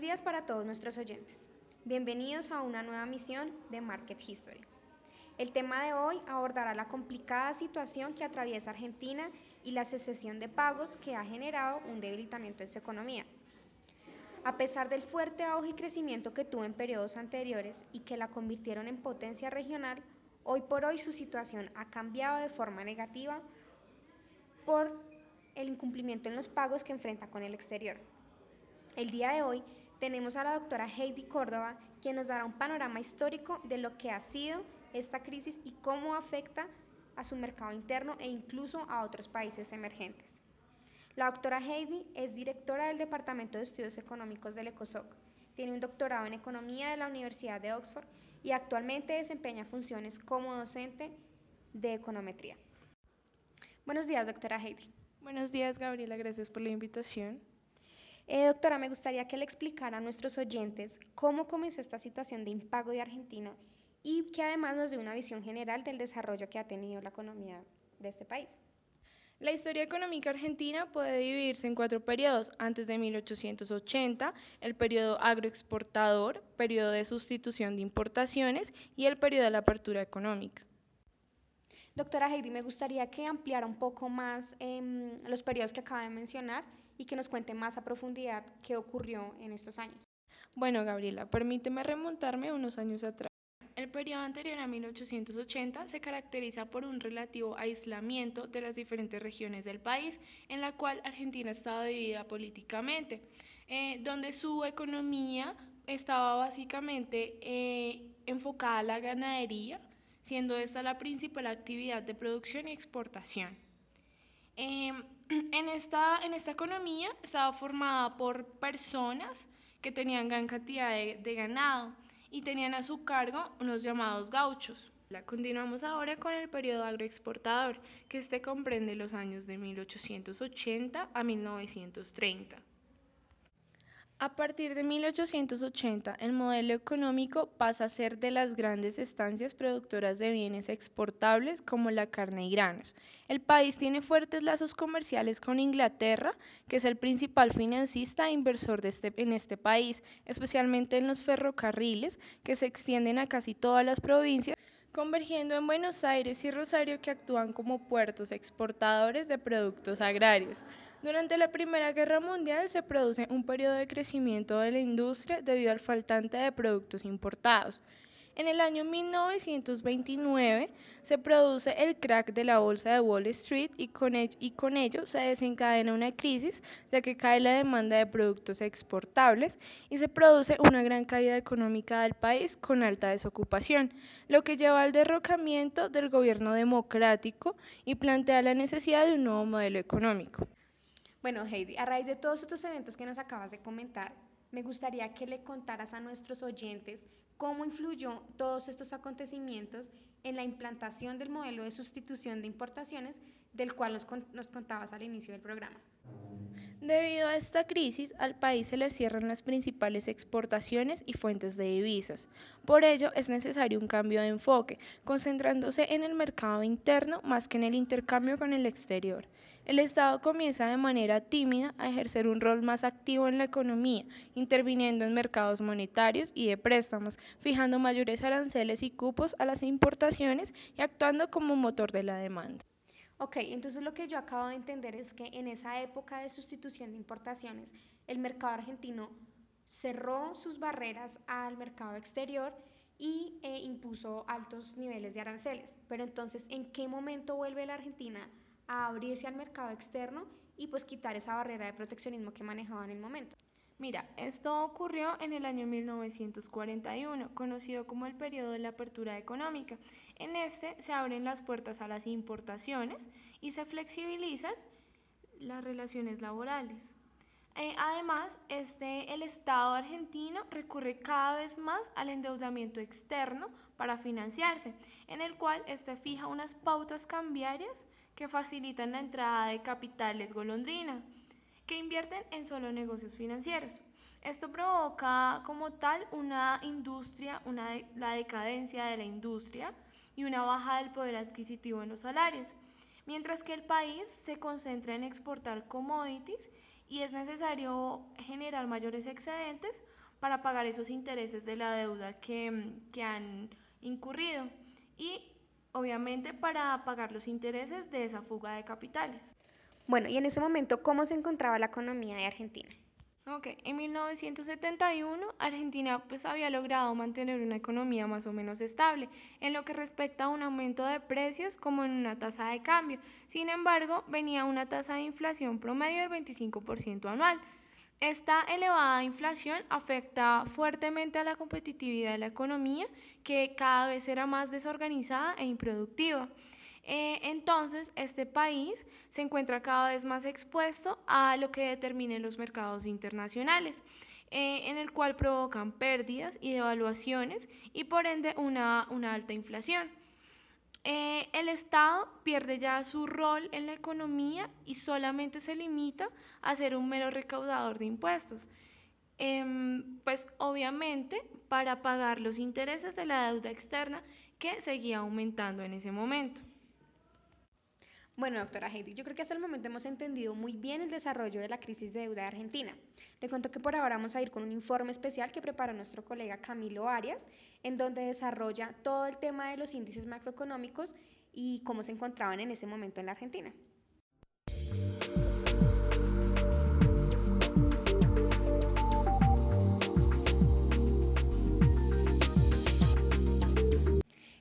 días para todos nuestros oyentes. Bienvenidos a una nueva misión de Market History. El tema de hoy abordará la complicada situación que atraviesa Argentina y la cesión de pagos que ha generado un debilitamiento en su economía. A pesar del fuerte auge y crecimiento que tuvo en periodos anteriores y que la convirtieron en potencia regional, hoy por hoy su situación ha cambiado de forma negativa por el incumplimiento en los pagos que enfrenta con el exterior. El día de hoy tenemos a la doctora Heidi Córdoba, quien nos dará un panorama histórico de lo que ha sido esta crisis y cómo afecta a su mercado interno e incluso a otros países emergentes. La doctora Heidi es directora del Departamento de Estudios Económicos del ECOSOC, tiene un doctorado en Economía de la Universidad de Oxford y actualmente desempeña funciones como docente de econometría. Buenos días, doctora Heidi. Buenos días, Gabriela, gracias por la invitación. Doctora, me gustaría que le explicara a nuestros oyentes cómo comenzó esta situación de impago de Argentina y que además nos dé una visión general del desarrollo que ha tenido la economía de este país. La historia económica argentina puede dividirse en 4 periodos. Antes de 1880, el periodo agroexportador, periodo de sustitución de importaciones y el periodo de la apertura económica. Doctora Heidi, me gustaría que ampliara un poco más los periodos que acaba de mencionar y que nos cuente más a profundidad qué ocurrió en estos años. Bueno, Gabriela, permíteme remontarme unos años atrás. El periodo anterior a 1880 se caracteriza por un relativo aislamiento de las diferentes regiones del país, en la cual Argentina estaba dividida políticamente, donde su economía estaba básicamente enfocada a la ganadería, siendo esta la principal actividad de producción y exportación. En esta economía estaba formada por personas que tenían gran cantidad de ganado y tenían a su cargo unos llamados gauchos. Continuamos ahora con el periodo agroexportador, que comprende los años de 1880 a 1930. A partir de 1880, el modelo económico pasa a ser de las grandes estancias productoras de bienes exportables como la carne y granos. El país tiene fuertes lazos comerciales con Inglaterra, que es el principal financista e inversor en este país, especialmente en los ferrocarriles, que se extienden a casi todas las provincias, convergiendo en Buenos Aires y Rosario, que actúan como puertos exportadores de productos agrarios. Durante la Primera Guerra Mundial se produce un periodo de crecimiento de la industria debido al faltante de productos importados. En el año 1929 se produce el crack de la bolsa de Wall Street y con ello se desencadena una crisis, ya que cae la demanda de productos exportables y se produce una gran caída económica del país con alta desocupación, lo que lleva al derrocamiento del gobierno democrático y plantea la necesidad de un nuevo modelo económico. Bueno, Heidi, a raíz de todos estos eventos que nos acabas de comentar, me gustaría que le contaras a nuestros oyentes cómo influyó todos estos acontecimientos en la implantación del modelo de sustitución de importaciones del cual nos contabas al inicio del programa. Debido a esta crisis, al país se le cierran las principales exportaciones y fuentes de divisas. Por ello, es necesario un cambio de enfoque, concentrándose en el mercado interno más que en el intercambio con el exterior. El Estado comienza de manera tímida a ejercer un rol más activo en la economía, interviniendo en mercados monetarios y de préstamos, fijando mayores aranceles y cupos a las importaciones y actuando como motor de la demanda. Ok, entonces lo que yo acabo de entender es que en esa época de sustitución de importaciones, el mercado argentino cerró sus barreras al mercado exterior y impuso altos niveles de aranceles. Pero entonces, ¿en qué momento vuelve la Argentina a abrirse al mercado externo y pues quitar esa barrera de proteccionismo que manejaba en el momento? Mira, esto ocurrió en el año 1941, conocido como el periodo de la apertura económica. En este se abren las puertas a las importaciones y se flexibilizan las relaciones laborales. Además, el Estado argentino recurre cada vez más al endeudamiento externo para financiarse, en el cual fija unas pautas cambiarias que facilitan la entrada de capitales golondrina, que invierten en solo negocios financieros. Esto provoca como tal una industria, la decadencia de la industria y una baja del poder adquisitivo en los salarios, mientras que el país se concentra en exportar commodities y es necesario generar mayores excedentes para pagar esos intereses de la deuda que han incurrido y obviamente para pagar los intereses de esa fuga de capitales. Bueno, y en ese momento, ¿cómo se encontraba la economía de Argentina? Ok, en 1971 Argentina pues había logrado mantener una economía más o menos estable en lo que respecta a un aumento de precios como en una tasa de cambio. Sin embargo, venía una tasa de inflación promedio del 25% anual. Esta elevada inflación afecta fuertemente a la competitividad de la economía, que cada vez era más desorganizada e improductiva. Entonces, este país se encuentra cada vez más expuesto a lo que determinen los mercados internacionales, en el cual provocan pérdidas y devaluaciones y por ende una alta inflación. El Estado pierde ya su rol en la economía y solamente se limita a ser un mero recaudador de impuestos. Pues obviamente para pagar los intereses de la deuda externa que seguía aumentando en ese momento. Bueno, doctora Heidi, yo creo que hasta el momento hemos entendido muy bien el desarrollo de la crisis de deuda de Argentina. Le cuento que por ahora vamos a ir con un informe especial que preparó nuestro colega Camilo Arias, en donde desarrolla todo el tema de los índices macroeconómicos y cómo se encontraban en ese momento en la Argentina.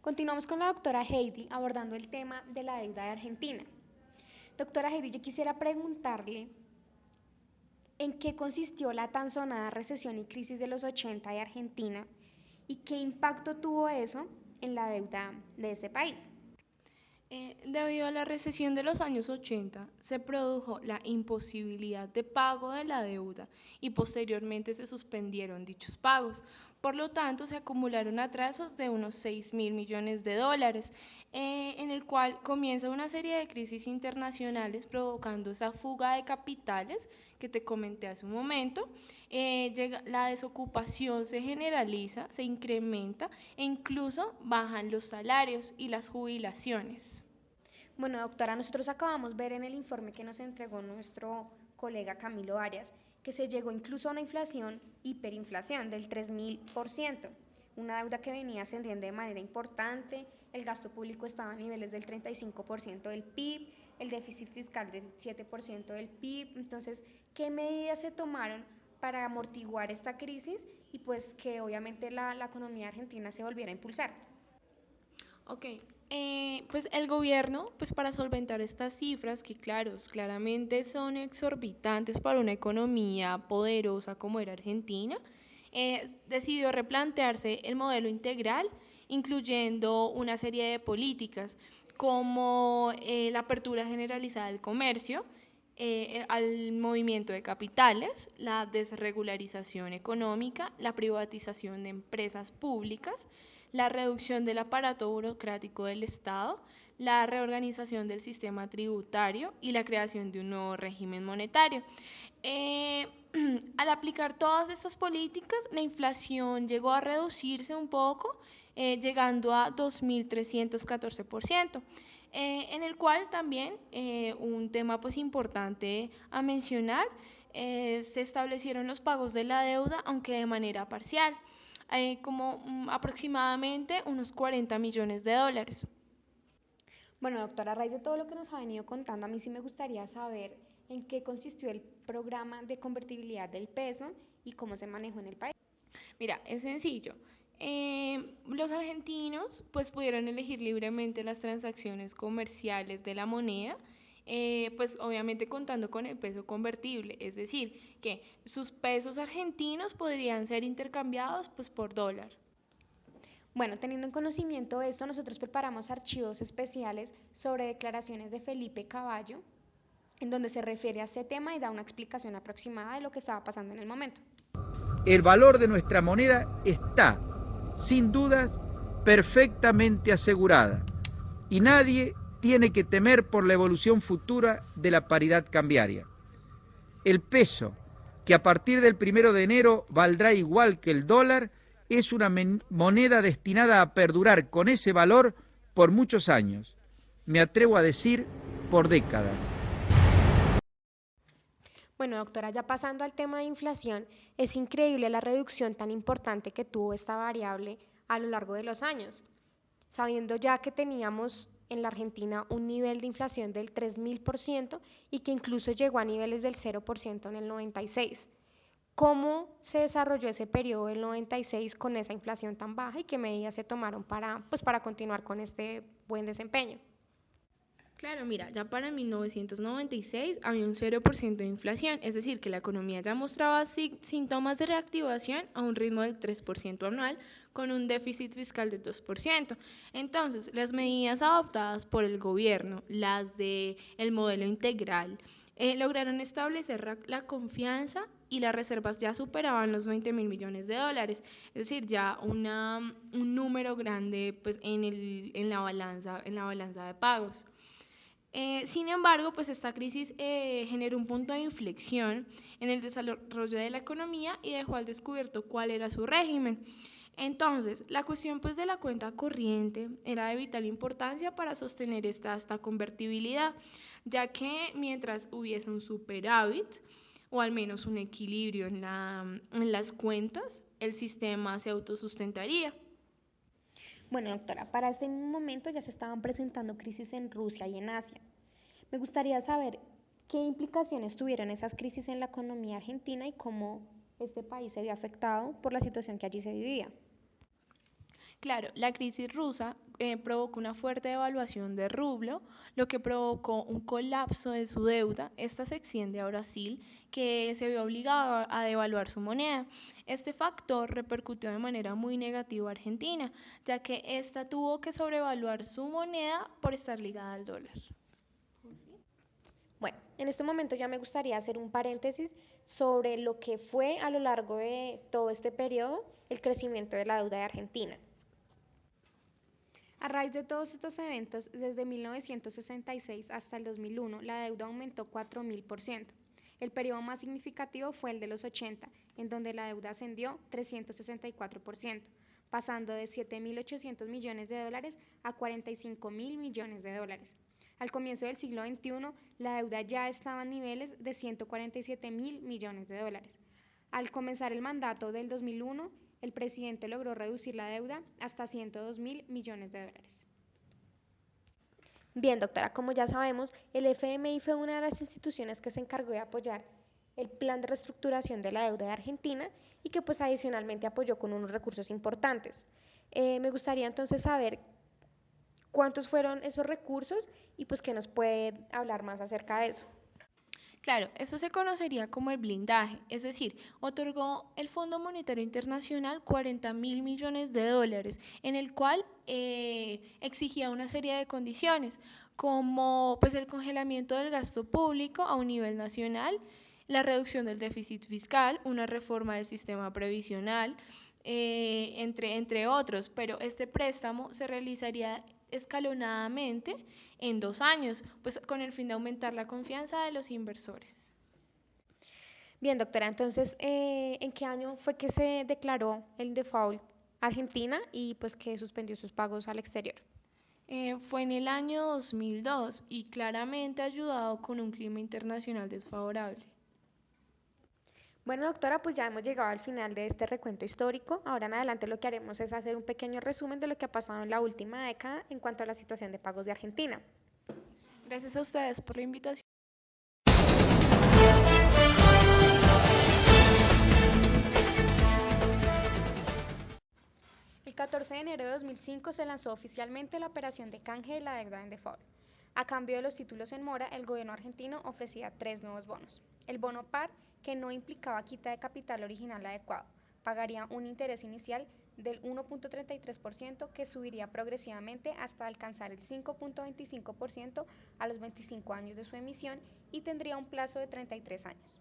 Continuamos con la doctora Heidi abordando el tema de la deuda de Argentina. Doctora Heidi, yo quisiera preguntarle en qué consistió la tan sonada recesión y crisis de los 80 de Argentina y qué impacto tuvo eso en la deuda de ese país. Debido a la recesión de los años 80, se produjo la imposibilidad de pago de la deuda y posteriormente se suspendieron dichos pagos. Por lo tanto, se acumularon atrasos de unos 6.000 millones de dólares, en el cual comienza una serie de crisis internacionales provocando esa fuga de capitales que te comenté hace un momento. La desocupación se generaliza, se incrementa e incluso bajan los salarios y las jubilaciones. Bueno, doctora, nosotros acabamos de ver en el informe que nos entregó nuestro colega Camilo Arias que se llegó incluso a una inflación, hiperinflación del 3.000%, una deuda que venía ascendiendo de manera importante, el gasto público estaba a niveles del 35% del PIB, el déficit fiscal del 7% del PIB. Entonces, ¿qué medidas se tomaron para amortiguar esta crisis y pues que obviamente la economía argentina se volviera a impulsar? Ok, pues el gobierno, pues para solventar estas cifras, que claro, claramente son exorbitantes para una economía poderosa como era Argentina, decidió replantearse el modelo integral, incluyendo una serie de políticas como la apertura generalizada del comercio, al movimiento de capitales, la desregularización económica, la privatización de empresas públicas, la reducción del aparato burocrático del Estado, la reorganización del sistema tributario y la creación de un nuevo régimen monetario. Al aplicar todas estas políticas, la inflación llegó a reducirse un poco, llegando a 2.314%. En el cual también un tema pues importante a mencionar, se establecieron los pagos de la deuda, aunque de manera parcial, como aproximadamente unos 40 millones de dólares. Bueno, doctora, a raíz de todo lo que nos ha venido contando, a mí sí me gustaría saber en qué consistió el programa de convertibilidad del peso y cómo se manejó en el país. Mira, es sencillo. Los argentinos pues pudieron elegir libremente las transacciones comerciales de la moneda, pues obviamente contando con el peso convertible, es decir, que sus pesos argentinos podrían ser intercambiados pues por dólar. Bueno, teniendo en conocimiento esto, nosotros preparamos archivos especiales sobre declaraciones de Felipe Caballo, en donde se refiere a este tema y da una explicación aproximada de lo que estaba pasando en el momento. El valor de nuestra moneda está, sin dudas, perfectamente asegurada y nadie tiene que temer por la evolución futura de la paridad cambiaria. El peso, que a partir del 1 de enero valdrá igual que el dólar, es una moneda destinada a perdurar con ese valor por muchos años. Me atrevo a decir, por décadas. Bueno, doctora, ya pasando al tema de inflación, es increíble la reducción tan importante que tuvo esta variable a lo largo de los años, sabiendo ya que teníamos en la Argentina un nivel de inflación del 3000% y que incluso llegó a niveles del 0% en el 96. ¿Cómo se desarrolló ese periodo del 96 con esa inflación tan baja y qué medidas se tomaron para continuar con este buen desempeño? Claro, mira, ya para 1996 había un 0% de inflación, es decir, que la economía ya mostraba síntomas de reactivación a un ritmo del 3% anual, con un déficit fiscal de 2%. Entonces, las medidas adoptadas por el gobierno, las del modelo integral, lograron establecer la confianza y las reservas ya superaban los 20.000 millones de dólares, es decir, ya un número grande pues, en la balanza de pagos. Sin embargo, pues esta crisis generó un punto de inflexión en el desarrollo de la economía y dejó al descubierto cuál era su régimen. Entonces, la cuestión pues de la cuenta corriente era de vital importancia para sostener esta convertibilidad, ya que mientras hubiese un superávit o al menos un equilibrio en las cuentas, el sistema se autosustentaría. Bueno, doctora, para este momento ya se estaban presentando crisis en Rusia y en Asia. Me gustaría saber qué implicaciones tuvieron esas crisis en la economía argentina y cómo este país se vio afectado por la situación que allí se vivía. Claro, la crisis rusa provocó una fuerte devaluación del rublo, lo que provocó un colapso de su deuda. Esta se extiende a Brasil, que se vio obligado a devaluar su moneda. Este factor repercutió de manera muy negativa a Argentina, ya que ésta tuvo que sobrevaluar su moneda por estar ligada al dólar. Bueno, en este momento ya me gustaría hacer un paréntesis sobre lo que fue a lo largo de todo este periodo el crecimiento de la deuda de Argentina. A raíz de todos estos eventos, desde 1966 hasta el 2001, la deuda aumentó 4000%. El periodo más significativo fue el de los 80, en donde la deuda ascendió 364%, pasando de 7.800 millones de dólares a 45.000 millones de dólares. Al comienzo del siglo XXI, la deuda ya estaba a niveles de 147.000 millones de dólares. Al comenzar el mandato del 2001, el presidente logró reducir la deuda hasta 102.000 millones de dólares. Bien, doctora, como ya sabemos, el FMI fue una de las instituciones que se encargó de apoyar el plan de reestructuración de la deuda de Argentina y que pues adicionalmente apoyó con unos recursos importantes. Me gustaría entonces saber cuántos fueron esos recursos y pues qué nos puede hablar más acerca de eso. Claro, esto se conocería como el blindaje, es decir, otorgó el Fondo Monetario Internacional 40.000 millones de dólares, en el cual exigía una serie de condiciones, como pues el congelamiento del gasto público a un nivel nacional, la reducción del déficit fiscal, una reforma del sistema previsional, entre otros, pero este préstamo se realizaría escalonadamente en 2 años, pues con el fin de aumentar la confianza de los inversores. Bien, doctora, entonces, ¿en qué año fue que se declaró el default Argentina y pues que suspendió sus pagos al exterior? Fue en el año 2002 y claramente ayudado con un clima internacional desfavorable. Bueno, doctora, pues ya hemos llegado al final de este recuento histórico. Ahora en adelante lo que haremos es hacer un pequeño resumen de lo que ha pasado en la última década en cuanto a la situación de pagos de Argentina. Gracias a ustedes por la invitación. El 14 de enero de 2005 se lanzó oficialmente la operación de canje de la deuda en default. A cambio de los títulos en mora, el gobierno argentino ofrecía 3 nuevos bonos. El bono par, que no implicaba quita de capital original adecuado, pagaría un interés inicial del 1.33% que subiría progresivamente hasta alcanzar el 5.25% a los 25 años de su emisión y tendría un plazo de 33 años.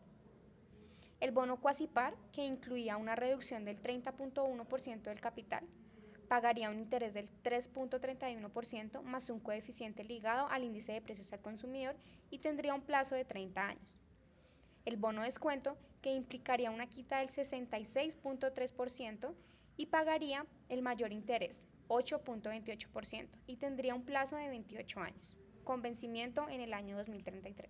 El bono cuasi par, que incluía una reducción del 30.1% del capital, pagaría un interés del 3.31% más un coeficiente ligado al índice de precios al consumidor y tendría un plazo de 30 años. El bono descuento, que implicaría una quita del 66.3% y pagaría el mayor interés, 8.28%, y tendría un plazo de 28 años, con vencimiento en el año 2033.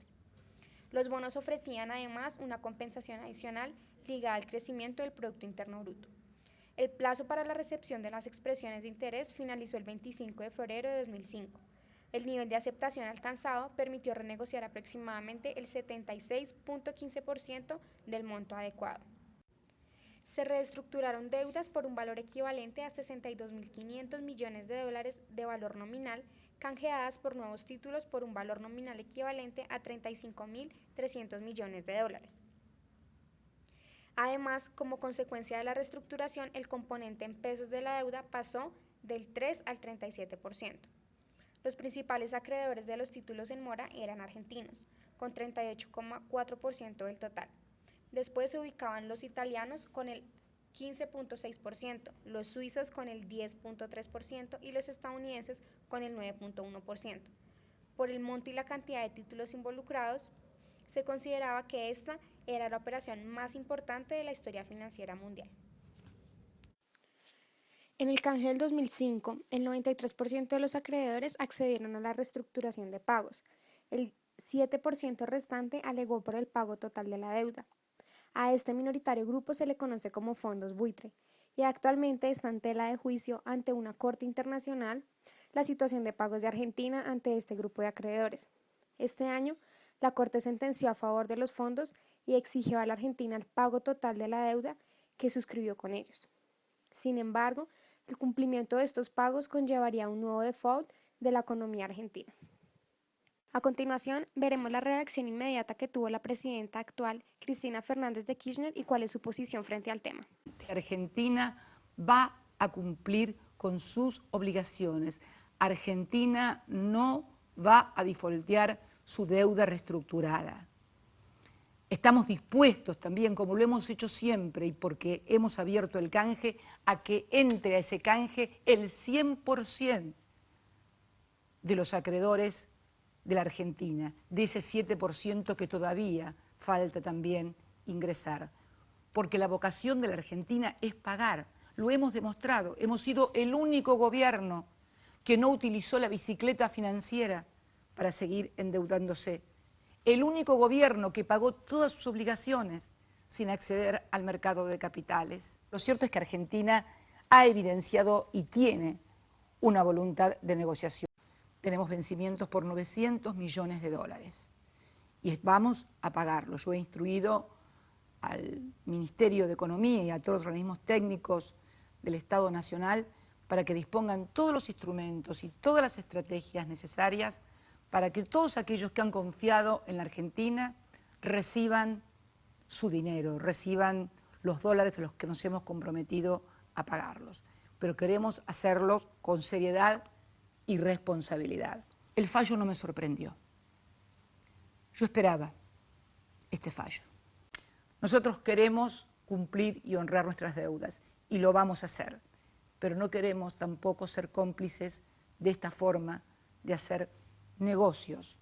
Los bonos ofrecían además una compensación adicional ligada al crecimiento del Producto Interno Bruto. El plazo para la recepción de las expresiones de interés finalizó el 25 de febrero de 2005. El nivel de aceptación alcanzado permitió renegociar aproximadamente el 76.15% del monto adecuado. Se reestructuraron deudas por un valor equivalente a 62.500 millones de dólares de valor nominal, canjeadas por nuevos títulos por un valor nominal equivalente a 35.300 millones de dólares. Además, como consecuencia de la reestructuración, el componente en pesos de la deuda pasó del 3 al 37%. Los principales acreedores de los títulos en mora eran argentinos, con 38,4% del total. Después se ubicaban los italianos con el 15.6%, los suizos con el 10.3% y los estadounidenses con el 9.1%. Por el monto y la cantidad de títulos involucrados, se consideraba que esta era la operación más importante de la historia financiera mundial. En el canje del 2005, el 93% de los acreedores accedieron a la reestructuración de pagos. El 7% restante alegó por el pago total de la deuda. A este minoritario grupo se le conoce como fondos buitre y actualmente está en tela de juicio ante una corte internacional la situación de pagos de Argentina ante este grupo de acreedores. Este año, la Corte sentenció a favor de los fondos y exigió a la Argentina el pago total de la deuda que suscribió con ellos. Sin embargo, el cumplimiento de estos pagos conllevaría un nuevo default de la economía argentina. A continuación, veremos la reacción inmediata que tuvo la presidenta actual, Cristina Fernández de Kirchner, y cuál es su posición frente al tema. Argentina va a cumplir con sus obligaciones. Argentina no va a defaultear su deuda reestructurada. Estamos dispuestos también, como lo hemos hecho siempre y porque hemos abierto el canje, a que entre a ese canje el 100% de los acreedores de la Argentina, de ese 7% que todavía falta también ingresar. Porque la vocación de la Argentina es pagar, lo hemos demostrado. Hemos sido el único gobierno que no utilizó la bicicleta financiera para seguir endeudándose. El único gobierno que pagó todas sus obligaciones sin acceder al mercado de capitales. Lo cierto es que Argentina ha evidenciado y tiene una voluntad de negociación. Tenemos vencimientos por 900 millones de dólares y vamos a pagarlo. Yo he instruido al Ministerio de Economía y a todos los organismos técnicos del Estado Nacional para que dispongan todos los instrumentos y todas las estrategias necesarias para que todos aquellos que han confiado en la Argentina reciban su dinero, reciban los dólares a los que nos hemos comprometido a pagarlos. Pero queremos hacerlo con seriedad y responsabilidad. El fallo no me sorprendió. Yo esperaba este fallo. Nosotros queremos cumplir y honrar nuestras deudas y lo vamos a hacer, pero no queremos tampoco ser cómplices de esta forma de hacer negocios,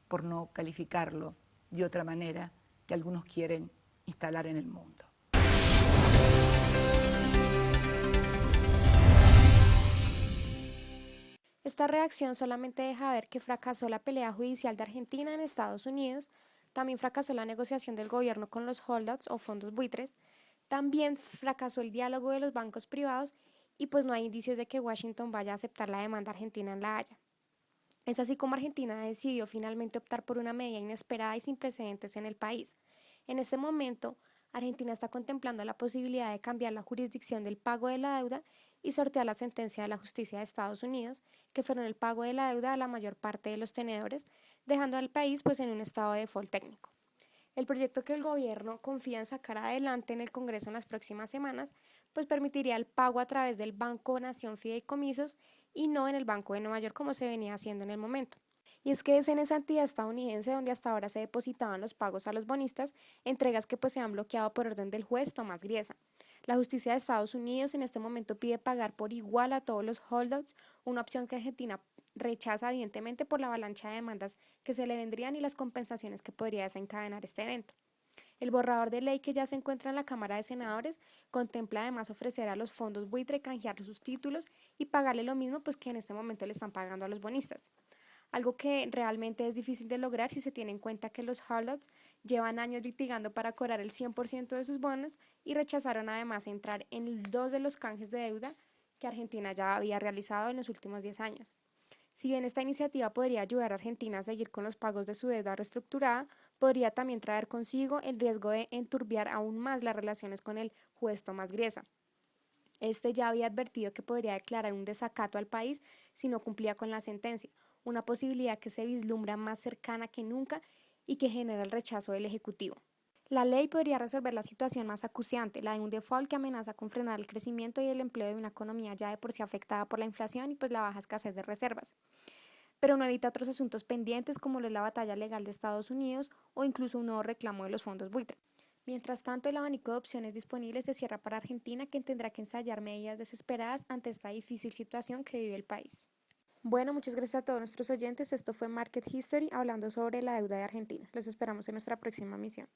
por no calificarlo de otra manera que algunos quieren instalar en el mundo. Esta reacción solamente deja ver que fracasó la pelea judicial de Argentina en Estados Unidos, también fracasó la negociación del gobierno con los holdouts o fondos buitres, también fracasó el diálogo de los bancos privados y pues no hay indicios de que Washington vaya a aceptar la demanda argentina en La Haya. Es así como Argentina decidió finalmente optar por una medida inesperada y sin precedentes en el país. En este momento, Argentina está contemplando la posibilidad de cambiar la jurisdicción del pago de la deuda y sortear la sentencia de la justicia de Estados Unidos, que fueron el pago de la deuda a la mayor parte de los tenedores, dejando al país pues en un estado de default técnico. El proyecto que el gobierno confía en sacar adelante en el Congreso en las próximas semanas, pues permitiría el pago a través del Banco Nación Fideicomisos y no en el Banco de Nueva York como se venía haciendo en el momento. Y es que es en esa entidad estadounidense donde hasta ahora se depositaban los pagos a los bonistas, entregas que pues se han bloqueado por orden del juez Tomás Griesa. La justicia de Estados Unidos en este momento pide pagar por igual a todos los holdouts, una opción que Argentina rechaza evidentemente por la avalancha de demandas que se le vendrían y las compensaciones que podría desencadenar este evento. El borrador de ley que ya se encuentra en la Cámara de Senadores contempla además ofrecer a los fondos buitre canjear sus títulos y pagarle lo mismo pues que en este momento le están pagando a los bonistas. algo que realmente es difícil de lograr si se tiene en cuenta que los holdouts llevan años litigando para cobrar el 100% de sus bonos y rechazaron además entrar en 2 de los canjes de deuda que Argentina ya había realizado en los últimos 10 años. Si bien esta iniciativa podría ayudar a Argentina a seguir con los pagos de su deuda reestructurada, podría también traer consigo el riesgo de enturbiar aún más las relaciones con el juez Tomás Griesa. Este ya había advertido que podría declarar un desacato al país si no cumplía con la sentencia, una posibilidad que se vislumbra más cercana que nunca y que genera el rechazo del Ejecutivo. La ley podría resolver la situación más acuciante, la de un default que amenaza con frenar el crecimiento y el empleo de una economía ya de por sí afectada por la inflación y la baja escasez de reservas. Pero no evita otros asuntos pendientes como lo es la batalla legal de Estados Unidos o incluso un nuevo reclamo de los fondos buitre. Mientras tanto, el abanico de opciones disponibles se cierra para Argentina, quien tendrá que ensayar medidas desesperadas ante esta difícil situación que vive el país. Bueno, muchas gracias a todos nuestros oyentes. Esto fue Market History hablando sobre la deuda de Argentina. Los esperamos en nuestra próxima misión.